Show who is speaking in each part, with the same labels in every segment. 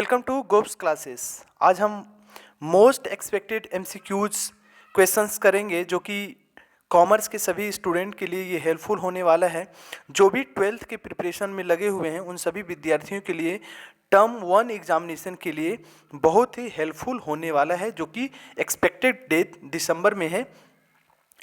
Speaker 1: Welcome to गोप्स classes. आज हम most expected MCQs questions करेंगे जो कि कॉमर्स के सभी स्टूडेंट के लिए ये हेल्पफुल होने वाला है। जो भी 12th के प्रिपरेशन में लगे हुए हैं उन सभी विद्यार्थियों के लिए टर्म 1 एग्जामिनेशन के लिए बहुत ही हेल्पफुल होने वाला है, जो कि एक्सपेक्टेड डेट दिसंबर में है।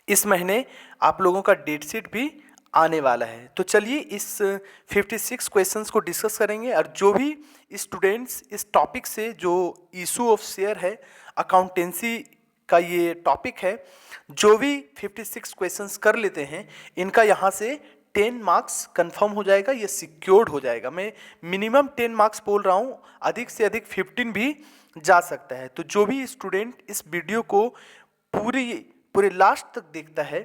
Speaker 1: इस महीने आप लोगों का डेट शीट भी आने वाला है। तो चलिए इस 56 क्वेश्चंस को डिस्कस करेंगे, और जो भी स्टूडेंट्स इस टॉपिक से, जो इशू ऑफ शेयर है, अकाउंटेंसी का ये टॉपिक है, जो भी 56 क्वेश्चंस कर लेते हैं इनका यहाँ से 10 मार्क्स कंफर्म हो जाएगा, ये सिक्योर्ड हो जाएगा। मैं मिनिमम 10 मार्क्स बोल रहा हूँ, अधिक से अधिक 15 भी जा सकता है। तो जो भी स्टूडेंट इस वीडियो को पूरे लास्ट तक देखता है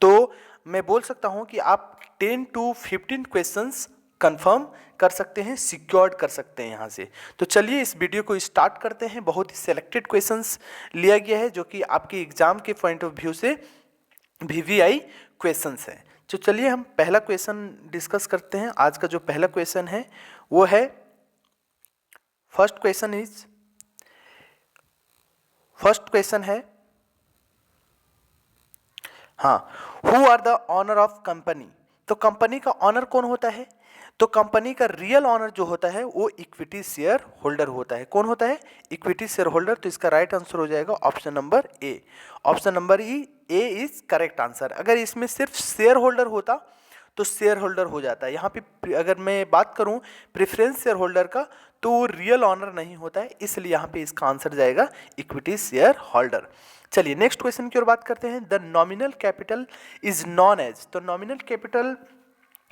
Speaker 1: तो मैं बोल सकता हूं कि आप 10 to 15 क्वेश्चंस कंफर्म कर सकते हैं, सिक्योर्ड कर सकते हैं यहाँ से। तो चलिए इस वीडियो को स्टार्ट करते हैं। बहुत ही सिलेक्टेड क्वेश्चंस लिया गया है जो कि आपके एग्जाम के पॉइंट ऑफ व्यू से VVI क्वेश्चंस है। तो चलिए हम पहला क्वेश्चन डिस्कस करते हैं। आज का जो पहला क्वेश्चन है वो है, फर्स्ट क्वेश्चन है who are the owner of company. तो कंपनी का ऑनर कौन होता है? तो कंपनी का रियल ऑनर जो होता है वो इक्विटी शेयर होल्डर होता है। कौन होता है? Equity share holder. तो इसका राइट आंसर हो जाएगा option number A. Option number A is correct answer. अगर इसमें सिर्फ शेयर होल्डर होता तो शेयर होल्डर हो जाता है। यहाँ पे अगर मैं बात करूँ प्रेफरेंस शेयर होल्डर का, तो वो रियल ऑनर नहीं होता है, इसलिए यहाँ पे इसका आंसर जाएगा इक्विटी शेयर होल्डर। चलिए नेक्स्ट क्वेश्चन की ओर बात करते हैं। The nominal capital is known as. तो नॉमिनल कैपिटल,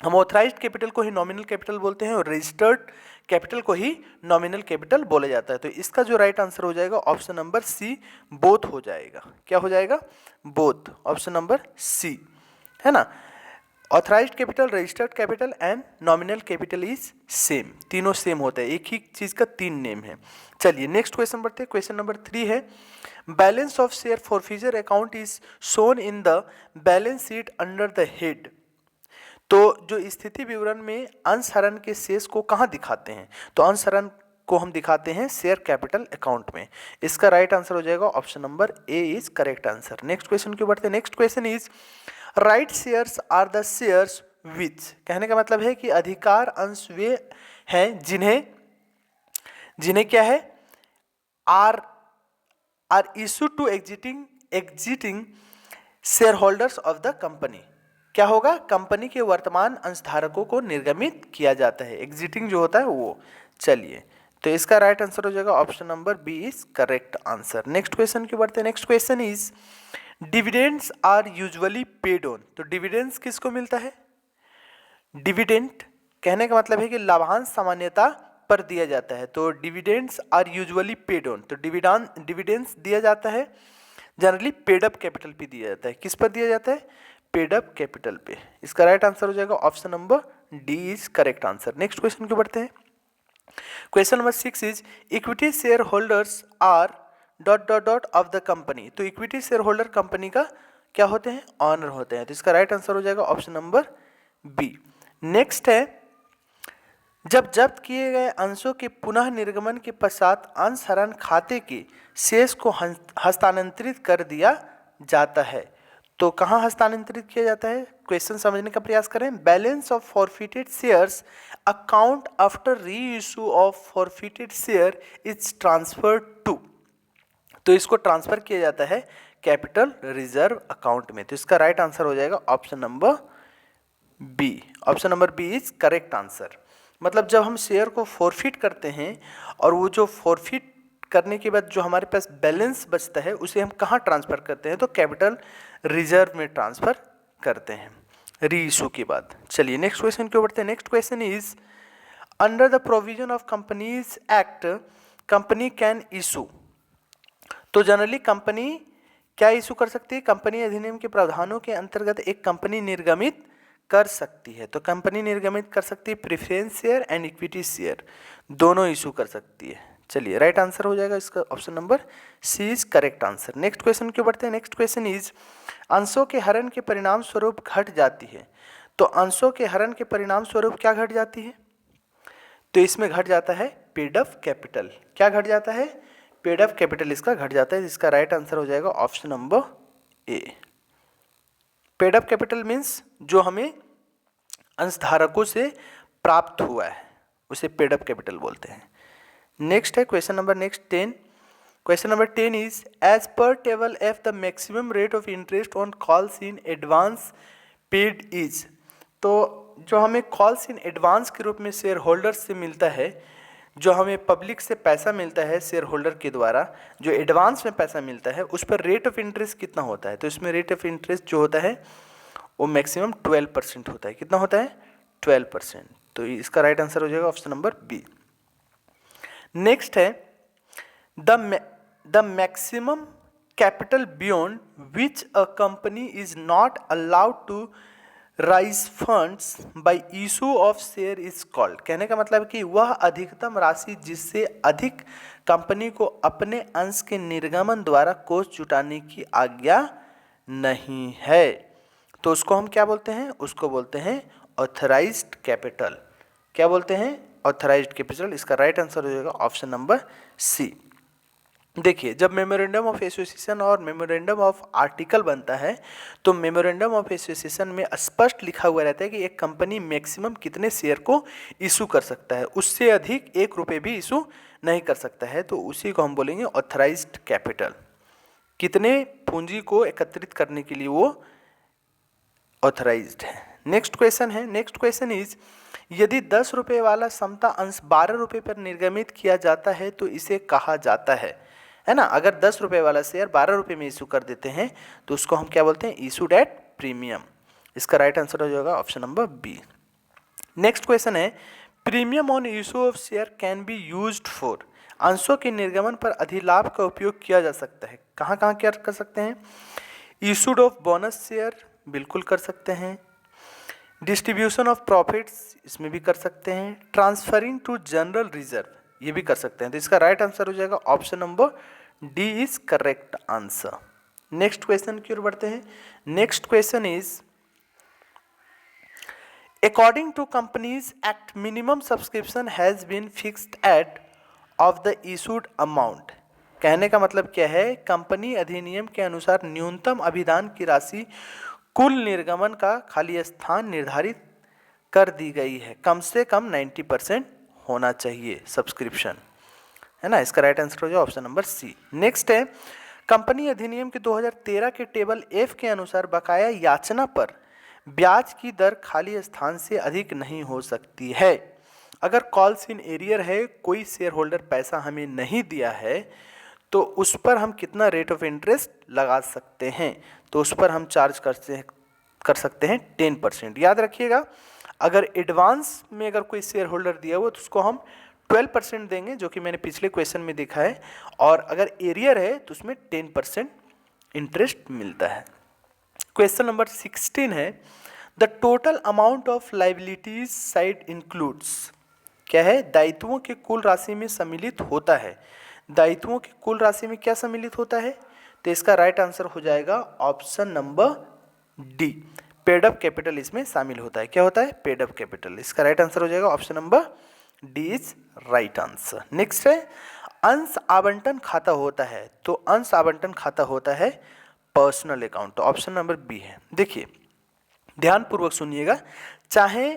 Speaker 1: हम ऑथराइज्ड कैपिटल को ही नॉमिनल कैपिटल बोलते हैं और रजिस्टर्ड कैपिटल को ही नॉमिनल कैपिटल बोला जाता है। तो इसका जो राइट आंसर हो जाएगा ऑप्शन नंबर सी, बोथ हो जाएगा। क्या हो जाएगा? बोथ। ऑप्शन नंबर सी है ना। Authorised capital, registered capital and nominal capital is same, तीनों सेम होता है, एक ही चीज का 3 नेम है। चलिए नेक्स्ट क्वेश्चन बढ़ते हैं। क्वेश्चन नंबर 3 है, balance of share forfeiture account is shown in the balance sheet under the head. तो जो स्थिति विवरण में अंशहरण के शेष को कहाँ दिखाते हैं? तो अंशहरण को हम दिखाते हैं शेयर कैपिटल अकाउंट में। इसका राइट आंसर हो जाएगा option number A is correct answer. Next question की बढ़ते हैं। Next question is, right shares are the shares which. कहने का मतलब है कि अधिकार अंश वे हैं जिन्हें क्या है, are issue to existing share holders of the company. क्या होगा? कंपनी के वर्तमान अंशधारकों को निर्गमित किया जाता है, एग्जिटिंग जो होता है वो। चलिए तो इसका राइट आंसर हो जाएगा option number B is correct answer. Next question की बढ़ते हैं। Next question is, dividends are usually paid on. तो डिविडेंड्स किसको मिलता है? डिविडेंड कहने का मतलब है कि लाभांश सामान्यता पर दिया जाता है। तो dividends are usually paid on. तो डिविडेंड्स दिया जाता है जनरली पेड अप कैपिटल पे दिया जाता है। किस पर दिया जाता है? पेड अप कैपिटल पे। इसका राइट आंसर हो जाएगा option number D is correct answer. Next question को बढ़ते हैं। Question number 6 is, equity share holders are ... of the company. तो इक्विटी शेयर होल्डर कंपनी का क्या होते हैं? ऑनर होते हैं। तो इसका राइट आंसर हो जाएगा ऑप्शन नंबर बी। नेक्स्ट है, जब जब्त किए गए अंशों के पुनः निर्गमन के पश्चात अंशहरण खाते के शेष को हस्तांतरित कर दिया जाता है। तो कहाँ हस्तांतरित किया जाता है? क्वेश्चन समझने का प्रयास करें। Balance of forfeited shares account after reissue of forfeited share is transferred to. तो इसको ट्रांसफर किया जाता है कैपिटल रिजर्व अकाउंट में। तो इसका राइट आंसर हो जाएगा option number B. Option number B is correct answer. मतलब जब हम शेयर को फॉरफिट करते हैं और वो जो फॉरफिट करने के बाद जो हमारे पास बैलेंस बचता है उसे हम कहाँ ट्रांसफर करते हैं? तो कैपिटल रिजर्व में ट्रांसफर करते हैं री इशू के बाद। चलिए नेक्स्ट क्वेश्चन की ओर बढ़ते हैं। Next question is, under the provision of companies act company can issue. तो जनरली कंपनी क्या इशू कर सकती है? कंपनी अधिनियम के प्रावधानों के अंतर्गत एक कंपनी निर्गमित कर सकती है। तो कंपनी निर्गमित कर सकती है preference share and equity share, दोनों इशू कर सकती है। चलिए राइट आंसर हो जाएगा इसका option number C is correct answer. Next question क्यों बढ़ते हैं। नेक्स्ट क्वेश्चन इज, अंशों के हरण के परिणाम स्वरूप घट जाती है। तो अंशों के हरण के परिणाम स्वरूप क्या घट जाती है? तो इसमें घट जाता है पेड अप कैपिटल। क्या घट जाता है? पेड अप कैपिटल इसका घट जाता है। इसका राइट आंसर हो जाएगा ऑप्शन नंबर ए। पेड अप कैपिटल मीन्स जो हमें अंशधारकों से प्राप्त हुआ है उसे पेड अप कैपिटल बोलते हैं। नेक्स्ट है question number 10। Question number 10 is as per table F the maximum rate of interest on calls in advance paid is. तो जो हमें कॉल्स इन एडवांस के रूप में शेयर होल्डर्स से मिलता है, जो हमें पब्लिक से पैसा मिलता है शेयर होल्डर के द्वारा, जो एडवांस में पैसा मिलता है, उस पर रेट ऑफ इंटरेस्ट कितना होता है? तो इसमें रेट ऑफ इंटरेस्ट जो होता है वो मैक्सिमम 12% होता है। कितना होता है? 12%। तो इसका राइट आंसर हो जाएगा ऑप्शन नंबर बी। नेक्स्ट है the maximum capital beyond which a company is not allowed to raise funds by issue of share is called. कहने का मतलब कि वह अधिकतम राशि जिससे अधिक कंपनी को अपने अंश के निर्गमन द्वारा कोष जुटाने की आज्ञा नहीं है, तो उसको हम क्या बोलते हैं? उसको बोलते हैं ऑथराइज्ड कैपिटल। क्या बोलते हैं? Authorised capital. इसका राइट आंसर हो जाएगा ऑप्शन नंबर सी। देखिए, जब मेमोरेंडम ऑफ एसोसिएशन और मेमोरेंडम ऑफ आर्टिकल बनता है तो मेमोरेंडम ऑफ एसोसिएशन में स्पष्ट लिखा हुआ रहता है कि एक कंपनी मैक्सिमम कितने शेयर को इशू कर सकता है, उससे अधिक 1 रुपये भी इशू नहीं कर सकता है। तो उसी को हम बोलेंगे ऑथराइज्ड कैपिटल। कितने पूंजी को एकत्रित करने के लिए वो ऑथराइज्ड है। नेक्स्ट क्वेश्चन है, नेक्स्ट क्वेश्चन इज यदि 10 रुपये वाला समता अंश 12 रुपये पर निर्गमित किया जाता है तो इसे कहा जाता है ना? अगर 10 रुपये वाला शेयर 12 रुपये में इशू कर देते हैं तो उसको हम क्या बोलते हैं? Issued at premium. इसका राइट आंसर हो जाएगा option number B. Next question है premium on issue of share can be used for. अंशों के निर्गमन पर अधिलाभ का उपयोग किया जा सकता है। कहाँ कहाँ क्या कर सकते हैं? इशूड ऑफ बोनस शेयर बिल्कुल कर सकते हैं। डिस्ट्रीब्यूशन ऑफ प्रॉफिट्स इसमें भी कर सकते हैं। ट्रांसफरिंग टू जनरल रिजर्व ये भी कर सकते हैं। तो इसका राइट आंसर हो जाएगा option number D is correct answer. Next question की ओर बढ़ते हैं। Next question is according to companies act minimum subscription has been fixed at of the issued amount. कहने का मतलब क्या है? कंपनी अधिनियम के अनुसार न्यूनतम अभिदान की राशि कुल निर्गमन का खाली स्थान निर्धारित कर दी गई है। कम से कम 90% होना चाहिए सब्सक्रिप्शन, है ना? इसका राइट आंसर हो जाए ऑप्शन नंबर सी। नेक्स्ट है कंपनी अधिनियम के 2013 के टेबल एफ के अनुसार बकाया याचना पर ब्याज की दर खाली स्थान से अधिक नहीं हो सकती है। अगर कॉल्स इन एरियर है, कोई शेयर होल्डर पैसा हमें नहीं दिया है, तो उस पर हम कितना रेट ऑफ इंटरेस्ट लगा सकते हैं? तो उस पर हम चार्ज कर सकते हैं 10%। याद रखिएगा, अगर एडवांस में अगर कोई शेयर होल्डर दिया हुआ तो उसको हम 12% देंगे, जो कि मैंने पिछले क्वेश्चन में देखा है, और अगर एरियर है तो उसमें 10% इंटरेस्ट मिलता है। क्वेश्चन नंबर 16 है the total amount of liabilities side includes. क्या है? दायित्वों के कुल राशि में सम्मिलित होता है। दायित्वों की कुल राशि में क्या सम्मिलित होता है? तो इसका राइट आंसर हो जाएगा option number D, paid up capital इसमें शामिल होता है। क्या होता है? Paid up capital. इसका राइट आंसर हो जाएगा option number D is right answer. Next है अंश आवंटन खाता होता है। तो अंश आवंटन खाता होता है पर्सनल अकाउंट। तो ऑप्शन नंबर बी है। देखिए ध्यान पूर्वक सुनिएगा, चाहे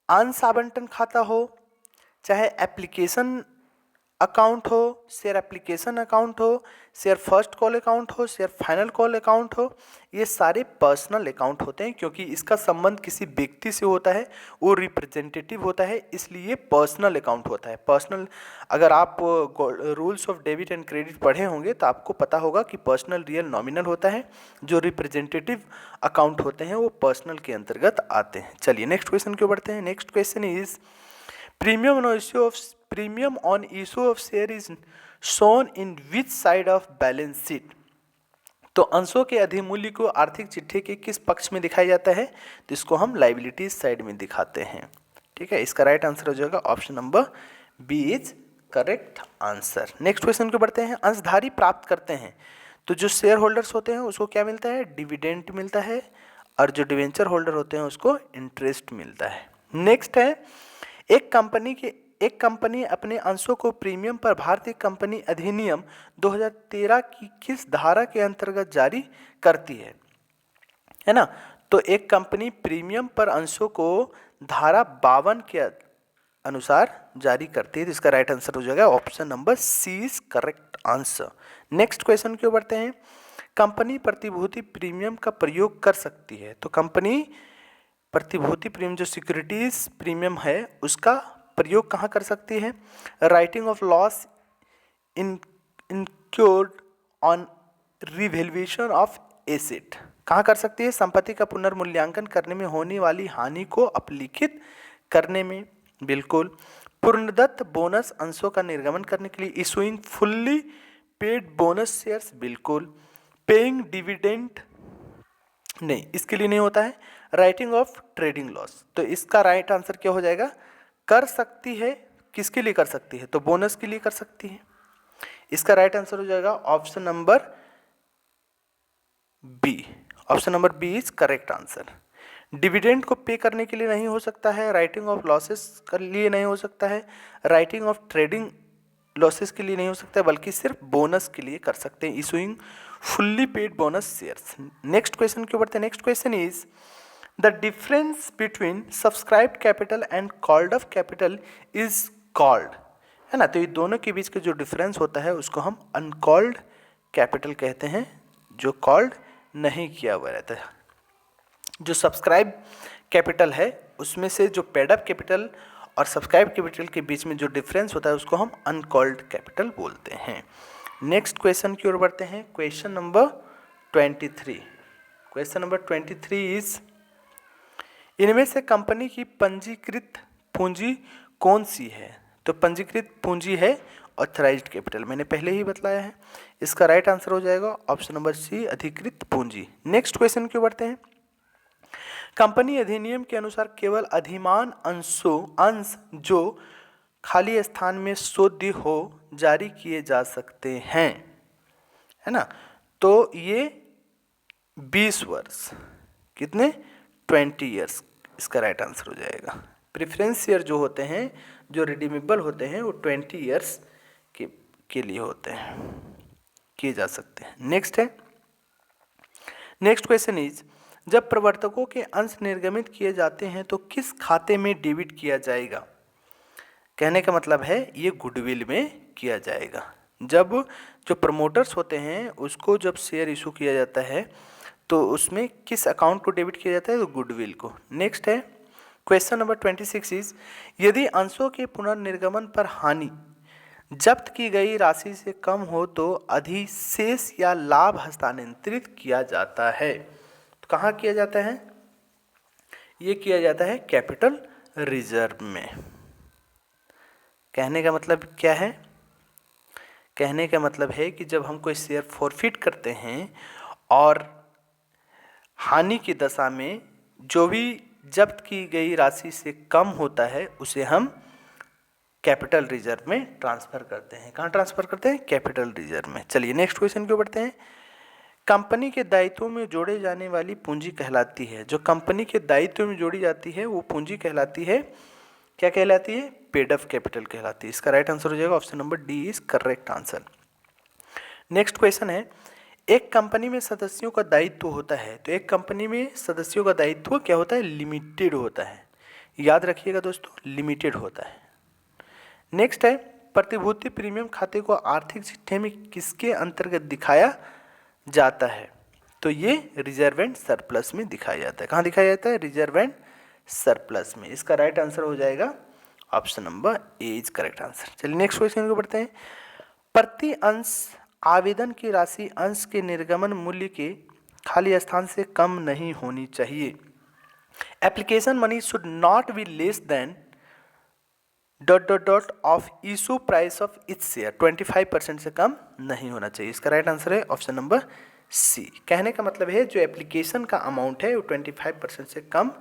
Speaker 1: अंश आवंटन खाता हो, चाहे एप्लीकेशन अकाउंट हो, शेयर एप्लीकेशन अकाउंट हो, शेयर फर्स्ट कॉल अकाउंट हो, शेयर फाइनल कॉल अकाउंट हो, ये सारे पर्सनल अकाउंट होते हैं क्योंकि इसका संबंध किसी व्यक्ति से होता है, वो रिप्रेजेंटेटिव होता है, इसलिए पर्सनल अकाउंट होता है। पर्सनल, अगर आप rules of debit and credit पढ़े होंगे तो आपको पता होगा कि पर्सनल, रियल, नॉमिनल होता है। जो रिप्रेजेंटेटिव अकाउंट होते हैं वो पर्सनल के अंतर्गत आते हैं। चलिए नेक्स्ट क्वेश्चन क्यों बढ़ते हैं। Next question is premium on issue of share is shown in which side of balance sheet। तो अंशों के अधिमूल्य को आर्थिक चिट्ठे के किस पक्ष में दिखाया जाता है? तो इसको हम लाइबिलिटीज साइड में दिखाते हैं। ठीक है, इसका राइट आंसर हो जाएगा option number B is correct answer. Next question को बढ़ते हैं। अंशधारी प्राप्त करते हैं तो जो शेयर होल्डर्स होते हैं उसको क्या मिलता है? डिविडेंड मिलता है, और जो डिवेंचर होल्डर होते हैं उसको इंटरेस्ट मिलता है। नेक्स्ट है एक कंपनी के एक कंपनी अपने अंशों को प्रीमियम पर भारतीय कंपनी अधिनियम 2013 की किस धारा के अंतर्गत जारी करती है ना? तो एक कंपनी प्रीमियम पर अंशों को धारा 52 के अनुसार जारी करती है। तो इसका राइट आंसर हो जाएगा option number C is correct answer. Next question की ओर बढ़ते हैं। कंपनी प्रतिभूति प्रीमियम का प्रयोग कर सकती है। तो कंपनी प्रतिभूति प्रीमियम जो सिक्योरिटीज प्रीमियम है उसका प्रयोग कहाँ कर सकती है? Writing off loss incurred on revaluation of asset. कहाँ कर सकती है? संपत्ति का पुनर्मूल्यांकन करने में होने वाली हानि को अपलिखित करने में। बिल्कुल। पूर्णदत्त बोनस अंशों का निर्गमन करने के लिए issuing fully paid bonus shares. बिल्कुल। पेइंग डिविडेंड नहीं, इसके लिए नहीं होता है। राइटिंग ऑफ ट्रेडिंग लॉस, तो इसका राइट आंसर क्या हो जाएगा? कर सकती है। किसके लिए कर सकती है? तो बोनस के लिए कर सकती है। इसका राइट आंसर हो जाएगा option number B. Option number B is correct answer. Dividend को पे करने के लिए नहीं हो सकता है, राइटिंग ऑफ लॉसेस के लिए नहीं हो सकता है, राइटिंग ऑफ ट्रेडिंग लॉसेस के लिए नहीं हो सकता है, बल्कि सिर्फ बोनस के लिए कर सकते हैं, issuing fully paid bonus shares. Next question के ऊपर। Next question is the difference between subscribed capital and called up capital is called, है ना? तो ये दोनों के बीच का जो डिफरेंस होता है उसको हम अनकॉल्ड कैपिटल कहते हैं, जो कॉल्ड नहीं किया हुआ रहता है। जो सब्सक्राइब कैपिटल है उसमें से जो पेड अप कैपिटल और सब्सक्राइब कैपिटल के बीच में जो डिफरेंस होता है उसको हम अनकॉल्ड कैपिटल बोलते हैं। नेक्स्ट क्वेश्चन की ओर बढ़ते हैं। Question number 23। Question number 23 is इनमें से कंपनी की पंजीकृत पूंजी कौन सी है? तो पंजीकृत पूंजी है ऑथराइज्ड कैपिटल, मैंने पहले ही बतलाया है। इसका राइट आंसर हो जाएगा ऑप्शन नंबर सी अधिकृत पूंजी। नेक्स्ट क्वेश्चन की ओर बढ़ते हैं। कंपनी अधिनियम के अनुसार केवल अधिमान अंश जो खाली स्थान में शोध्य हो जारी किए जा सकते हैं, है ना? तो ये 20 वर्ष, कितने? 20 ईयर्स इसका राइट आंसर हो जाएगा। प्रेफरेंस शेयर जो होते हैं, जो रिडीमेबल होते हैं, वो 20 ईयर्स के लिए होते हैं, किए जा सकते हैं। नेक्स्ट है। नेक्स्ट क्वेश्चन इज जब प्रवर्तकों के अंश निर्गमित किए जाते हैं तो किस खाते में डेबिट किया जाएगा? कहने का मतलब है ये गुडविल में किया जाएगा। जब जो प्रमोटर्स होते हैं उसको जब शेयर इशू किया जाता है तो उसमें किस अकाउंट को डेबिट किया जाता है? तो गुडविल को। नेक्स्ट है क्वेश्चन नंबर 26 इज यदि अंशों के पुनर्निर्गमन पर हानि जब्त की गई राशि से कम हो तो अधिशेष या लाभ हस्तांतरित किया जाता है। तो कहाँ किया जाता है? ये किया जाता है कैपिटल रिजर्व में। कहने का मतलब क्या है? कहने का मतलब है कि जब हम कोई शेयर फॉरफिट करते हैं और हानि की दशा में जो भी जब्त की गई राशि से कम होता है उसे हम कैपिटल रिजर्व में ट्रांसफर करते हैं। कहाँ ट्रांसफर करते हैं? कैपिटल रिजर्व में। चलिए नेक्स्ट क्वेश्चन की ओर बढ़ते हैं। कंपनी के दायित्वों में जोड़े जाने वाली पूंजी कहलाती है। जो कंपनी के दायित्व में जोड़ी जाती है वो पूंजी कहलाती है, क्या कहलाती है? पेड अप कैपिटल कहलाती है। इसका राइट आंसर हो जाएगा option number D is correct answer. Next question है एक कंपनी में सदस्यों का दायित्व होता है, तो एक कंपनी में सदस्यों का दायित्व क्या होता है? लिमिटेड होता है। याद रखिएगा दोस्तों, लिमिटेड होता है। नेक्स्ट है प्रतिभूति प्रीमियम खाते को आर्थिक चिट्ठे में किसके अंतर्गत दिखाया जाता है? तो ये रिजर्व एंड सरप्लस में दिखाया जाता है। कहाँ दिखाया जाता है? रिजर्व एंड सरप्लस में। इसका राइट आंसर हो जाएगा option number A is correct answer. चलिए नेक्स्ट क्वेश्चन को बढ़ते हैं। प्रति अंश आवेदन की राशि अंश के निर्गमन मूल्य के खाली स्थान से कम नहीं होनी चाहिए। Application money should not be less than ... of issue price of each share. 25% से कम नहीं होना चाहिए। इसका राइट आंसर है ऑप्शन नंबर सी। कहने का मतलब है जो एप्लीकेशन का अमाउंट है वो 25% से कम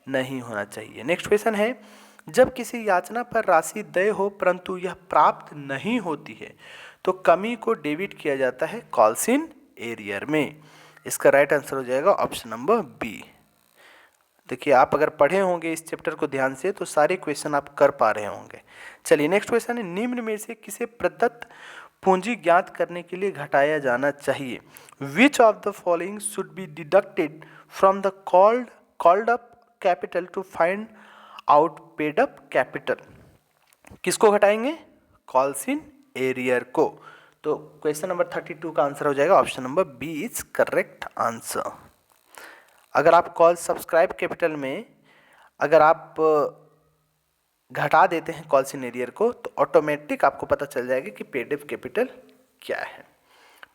Speaker 1: नहीं होना चाहिए। नेक्स्ट क्वेश्चन है जब किसी याचना पर राशि देय हो परंतु यह प्राप्त नहीं होती है तो कमी को डेबिट किया जाता है कॉल्स इन एरियर में। इसका राइट आंसर हो जाएगा ऑप्शन नंबर बी। देखिए आप अगर पढ़े होंगे इस चैप्टर को ध्यान से तो सारे क्वेश्चन आप कर पा रहे होंगे। चलिए नेक्स्ट क्वेश्चन है, निम्न में से किसे प्रदत्त पूंजी ज्ञात करने के लिए घटाया जाना चाहिए? Which of the following should be deducted from the called up capital to find out paid up capital? किसको घटाएंगे? कॉल्स इन एरियर को। तो क्वेश्चन नंबर 32 का आंसर हो जाएगा option number B is correct answer. अगर आप कॉल सब्सक्राइब कैपिटल में अगर आप घटा देते हैं कॉल्स इन एरियर को तो ऑटोमेटिक आपको पता चल जाएगा कि पेड अप कैपिटल क्या है।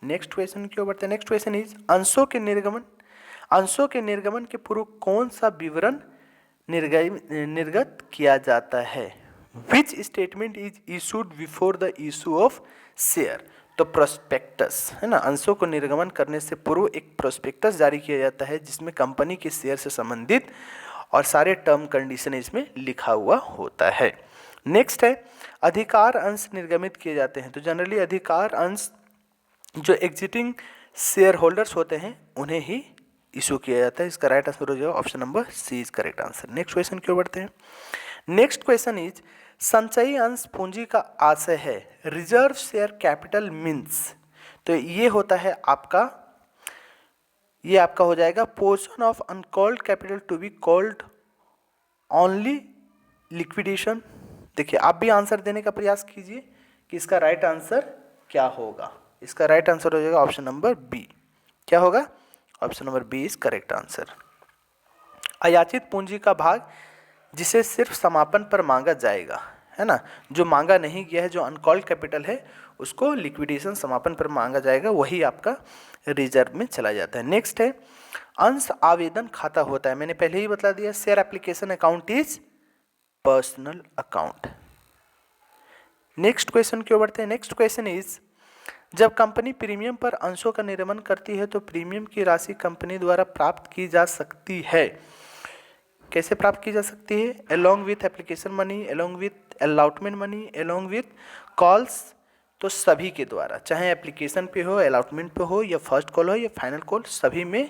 Speaker 1: नेक्स्ट क्वेश्चन की ओर बढ़ते हैं। नेक्स्ट क्वेश्चन इज, अंशों के निर्गमन के पूर्व कौन सा विवरण निर्गत किया जाता है? Which statement is issued before the issue of share? तो प्रोस्पेक्टस है ना, अंशों को निर्गमन करने से पूर्व एक प्रोस्पेक्टस जारी किया जाता है जिसमें कंपनी के शेयर से संबंधित और सारे टर्म कंडीशन इसमें लिखा हुआ होता है। नेक्स्ट है, अधिकार अंश निर्गमित किए जाते हैं। तो जनरली अधिकार अंश जो एग्जिटिंग शेयर होल्डर्स होते हैं उन्हें ही इशू किया जाता है। इसका राइट आंसर हो जाएगा option number C is correct answer. Next question की ओर बढ़ते हैं। नेक्स्ट क्वेश्चन इज, संचयी अंश पूंजी का आशय है। रिजर्व शेयर कैपिटल मीन्स, तो ये होता है आपका, ये आपका हो जाएगा portion of uncalled capital to be called only liquidation. देखिए आप भी आंसर देने का प्रयास कीजिए कि इसका राइट आंसर क्या होगा। इसका राइट आंसर हो जाएगा ऑप्शन नंबर बी। क्या होगा? Option number B is correct answer. अयाचित पूंजी का भाग जिसे सिर्फ समापन पर मांगा जाएगा, है ना, जो मांगा नहीं गया है, जो अनकॉल्ड कैपिटल है, उसको लिक्विडेशन समापन पर मांगा जाएगा, वही आपका रिजर्व में चला जाता है। नेक्स्ट है, अंश आवेदन खाता होता है। मैंने पहले ही बता दिया, share application account is personal account. Next question की ओर बढ़ते हैं। नेक्स्ट क्वेश्चन इज, जब कंपनी प्रीमियम पर अंशों का निर्गमन करती है तो प्रीमियम की राशि कंपनी द्वारा प्राप्त की जा सकती है। कैसे प्राप्त की जा सकती है? Along with application money, along with allotment money, along with calls. तो सभी के द्वारा, चाहे एप्लीकेशन पे हो, अलॉटमेंट पे हो, या फर्स्ट कॉल हो या फाइनल कॉल, सभी में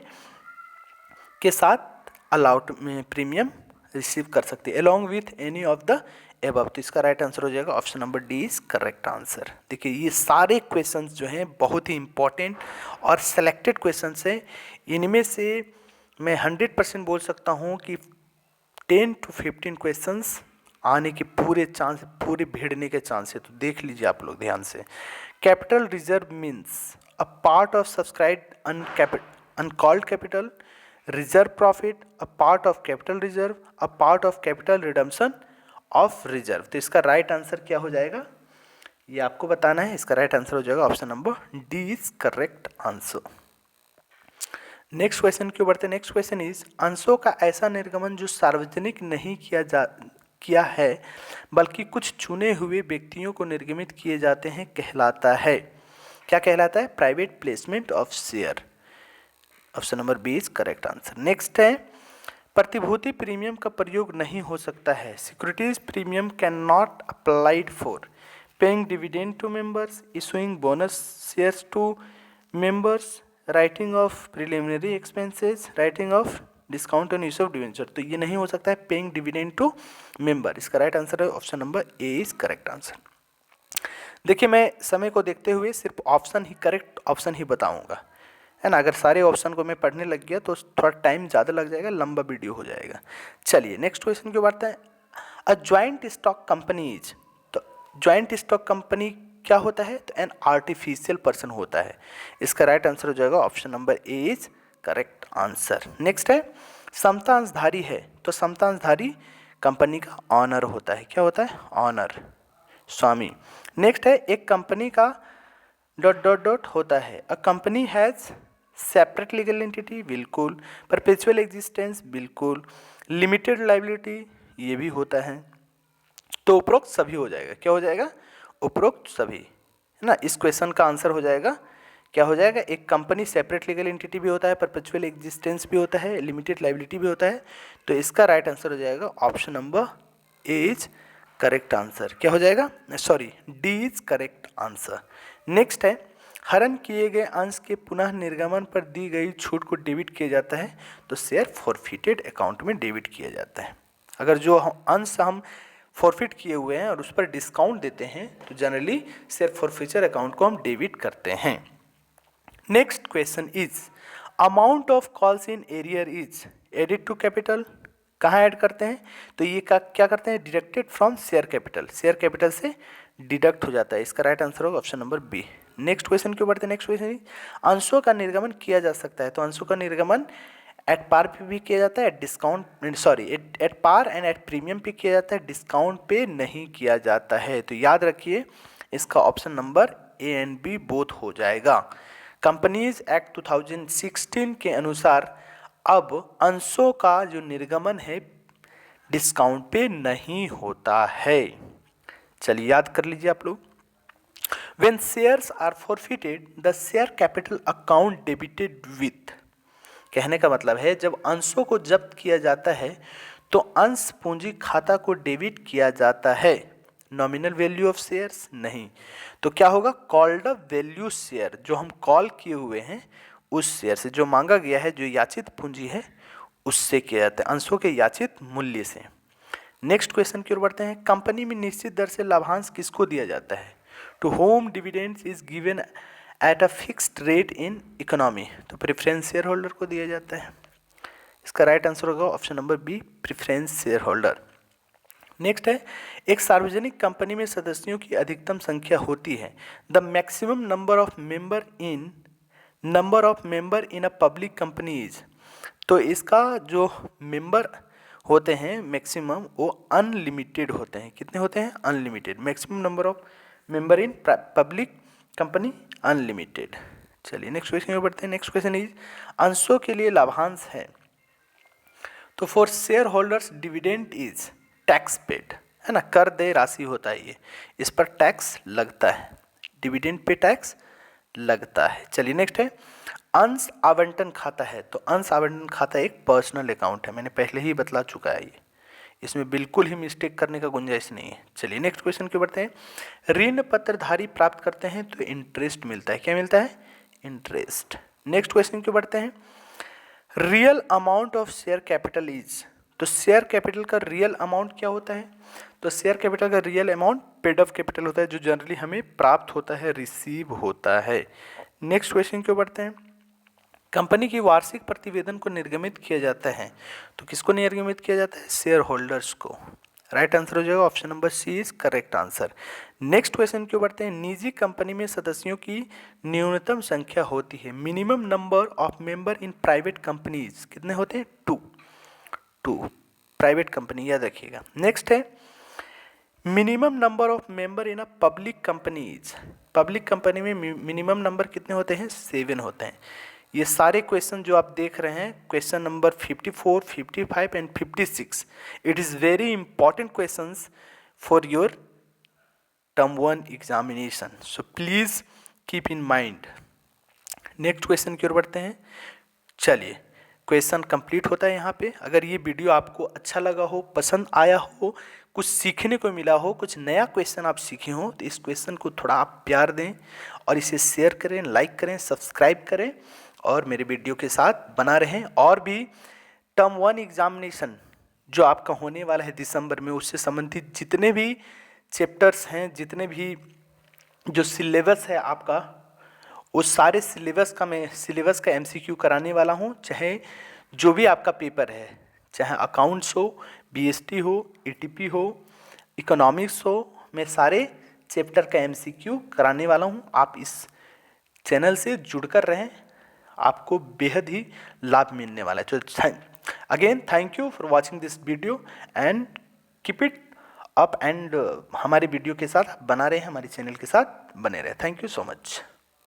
Speaker 1: के साथ अलाउट में प्रीमियम रिसीव कर सकती है along with any of the above. तो इसका राइट आंसर हो जाएगा option number D is correct answer. देखिए ये सारे क्वेश्चंस जो हैं बहुत ही इंपॉर्टेंट और सेलेक्टेड क्वेश्चंस हैं। इनमें से मैं 100% बोल सकता हूँ कि 10 to 15 क्वेश्चंस आने के पूरे चांस, पूरे भिड़ने के चांस है। तो देख लीजिए आप लोग ध्यान से। Capital reserve means a part of subscribed uncalled capital, reserve profit, a part of capital reserve, a part of capital redemption of reserve. तो इसका राइट आंसर क्या हो जाएगा ये आपको बताना है। इसका राइट आंसर हो जाएगा option number D is correct answer. Next question क्यों बढ़ते हैं। नेक्स्ट क्वेश्चन इज, अंशों का ऐसा निर्गमन जो सार्वजनिक नहीं किया है बल्कि कुछ चुने हुए व्यक्तियों को निर्गमित किए जाते हैं कहलाता है। क्या कहलाता है? Private placement of share. Option number B is correct answer. Next है, प्रतिभूति प्रीमियम का प्रयोग नहीं हो सकता है। Securities premium can not applied for paying dividend to members, issuing bonus shares to members, writing off preliminary expenses, writing off discount on use of debenture. तो ये नहीं हो सकता है पेइंग डिविडेंड टू मेंबर। इसका राइट आंसर है option number A is correct answer. देखिए मैं समय को देखते हुए सिर्फ ऑप्शन ही, करेक्ट ऑप्शन ही बताऊंगा, है ना। अगर सारे ऑप्शन को मैं पढ़ने लग गया तो थोड़ा टाइम ज़्यादा लग जाएगा, लंबा वीडियो हो जाएगा। चलिए नेक्स्ट क्वेश्चन की बात है। A joint stock company is, तो ज्वाइंट स्टॉक कंपनी क्या होता है? तो एन आर्टिफिशियल पर्सन होता है। इसका राइट आंसर हो जाएगा option number A is correct answer. Next है, समता अंशधारी है। तो समता अंशधारी कंपनी का ऑनर होता है। क्या होता है? ऑनर, स्वामी। नेक्स्ट है, एक कंपनी का ... होता है। A company has separate legal entity, बिल्कुल। परपेचुअल एग्जिस्टेंस, बिल्कुल। लिमिटेड लाइबिलिटी, ये भी होता है। तो उपरोक्त सभी हो जाएगा। क्या हो जाएगा? उपरोक्त सभी, है ना। इस क्वेश्चन का आंसर हो जाएगा, क्या हो जाएगा? एक कंपनी सेपरेट लीगल एंटिटी भी होता है, परपेचुअल एग्जिस्टेंस भी होता है, लिमिटेड लाइबिलिटी भी होता है। तो इसका राइट आंसर हो जाएगा option number A is correct answer. क्या हो जाएगा? Sorry, D is correct answer. Next है, हरण किए गए अंश के पुनः निर्गमन पर दी गई छूट को डेबिट किया जाता है तो शेयर फॉरफिटेड अकाउंट में डेबिट किया जाता है। अगर जो अंश हम फॉरफिट किए हुए हैं और उस पर डिस्काउंट देते हैं तो जनरली शेयर फॉरफिचर अकाउंट को हम डेबिट करते हैं। Next question is amount of calls in arrear is added to capital. कहाँ ऐड करते हैं तो ये क्या करते हैं, deducted from share capital, share capital से डिडक्ट हो जाता है। इसका राइट आंसर होगा option number B. Next question क्यों बढ़ते हैं, नेक्स्ट क्वेश्चन अंशों का निर्गमन किया जा सकता है तो अंशों का निर्गमन एट पार पे भी किया जाता है, at discount sorry at par and at premium पे किया जाता है, डिस्काउंट पे नहीं किया जाता है। तो याद रखिए इसका option number A and B both हो जाएगा। कंपनीज एक्ट 2016 के अनुसार अब अंशों का जो निर्गमन है डिस्काउंट पे नहीं होता है। चलिए याद कर लीजिए आप लोग। When shares are forfeited, the share capital account debited with, कहने का मतलब है जब अंशों को जब्त किया जाता है तो अंश पूंजी खाता को डेबिट किया जाता है, नॉमिनल वैल्यू ऑफ शेयर्स नहीं। तो क्या होगा, कॉल्ड अप वैल्यू शेयर, जो हम कॉल किए हुए हैं उस शेयर से, जो मांगा गया है, जो याचित पूंजी है उससे किया जाता है, अंशों के याचित मूल्य से। नेक्स्ट क्वेश्चन की ओर बढ़ते हैं। कंपनी में निश्चित दर से लाभांश किसको दिया जाता है, to whom dividends is given at a fixed rate in economy, तो प्रेफरेंस शेयर होल्डर को दिया जाता है। इसका राइट आंसर होगा option number B, preference share holder. Next है, एक सार्वजनिक कंपनी में सदस्यों की अधिकतम संख्या होती है, the maximum number of member in a public company is, तो इसका जो मेंबर होते हैं मैक्सिमम वो अनलिमिटेड होते हैं। कितने होते हैं, unlimited. Maximum number of member in public company unlimited. चलिए नेक्स्ट क्वेश्चन में बढ़ते हैं। नेक्स्ट क्वेश्चन इज अंशों के लिए लाभांश है तो for share holders dividend is tax paid, है ना, कर दे राशि होता है ये, इस पर टैक्स लगता है, डिविडेंड पे टैक्स लगता है। चलिए नेक्स्ट है, अंश आवंटन खाता है तो अंश आवंटन खाता एक पर्सनल अकाउंट है, मैंने पहले ही बतला चुका है ये, इसमें बिल्कुल ही मिस्टेक करने का गुंजाइश नहीं है। चलिए नेक्स्ट क्वेश्चन क्यों बढ़ते हैं। ऋण पत्रधारी प्राप्त करते हैं तो इंटरेस्ट मिलता है, क्या मिलता है, इंटरेस्ट। नेक्स्ट क्वेश्चन क्यों बढ़ते हैं। Real amount of share capital is, तो शेयर कैपिटल का रियल अमाउंट क्या होता है, तो शेयर कैपिटल का real amount paid of capital होता है, जो जनरली हमें प्राप्त होता है, रिसीव होता है। नेक्स्ट क्वेश्चन क्यों बढ़ते हैं। कंपनी की वार्षिक प्रतिवेदन को निर्गमित किया जाता है तो किसको निर्गमित किया जाता है, शेयर होल्डर्स को। राइट आंसर हो जाएगा option number C is correct answer. Next question क्यों बढ़ते हैं। निजी कंपनी में सदस्यों की न्यूनतम संख्या होती है, minimum number of member in private companies कितने होते हैं, टू प्राइवेट कंपनी, याद रखिएगा। नेक्स्ट है minimum number of member in a public companies, public company में मिनिमम नंबर कितने होते हैं, 7 होते हैं। ये सारे क्वेश्चन जो आप देख रहे हैं, question number 54, 55 and 56, it is very important questions for your term 1 examination, so please keep in mind. Next question की ओर बढ़ते हैं। चलिए क्वेश्चन कंप्लीट होता है यहाँ पे। अगर ये वीडियो आपको अच्छा लगा हो, पसंद आया हो, कुछ सीखने को मिला हो, कुछ नया क्वेश्चन आप सीखे हो, तो इस क्वेश्चन को थोड़ा आप प्यार दें और इसे शेयर करें, लाइक करें, सब्सक्राइब करें और मेरे वीडियो के साथ बना रहें। और भी टर्म 1 एग्जामिनेशन जो आपका होने वाला है दिसंबर में, उससे संबंधित जितने भी चैप्टर्स हैं, जितने भी जो सिलेबस है आपका, उस सारे सिलेबस का MCQ कराने वाला हूँ। चाहे जो भी आपका पेपर है, चाहे अकाउंट्स हो, BST हो, ATP हो, इकोनॉमिक्स हो, मैं सारे चैप्टर का MCQ कराने वाला हूँ। आप इस चैनल से जुड़कर रहें, आपको बेहद ही लाभ मिलने वाला है। तो again thank you for watching this video and keep it up and हमारे वीडियो के साथ बना रहे, हमारे चैनल के साथ बने रहे। Thank you so much.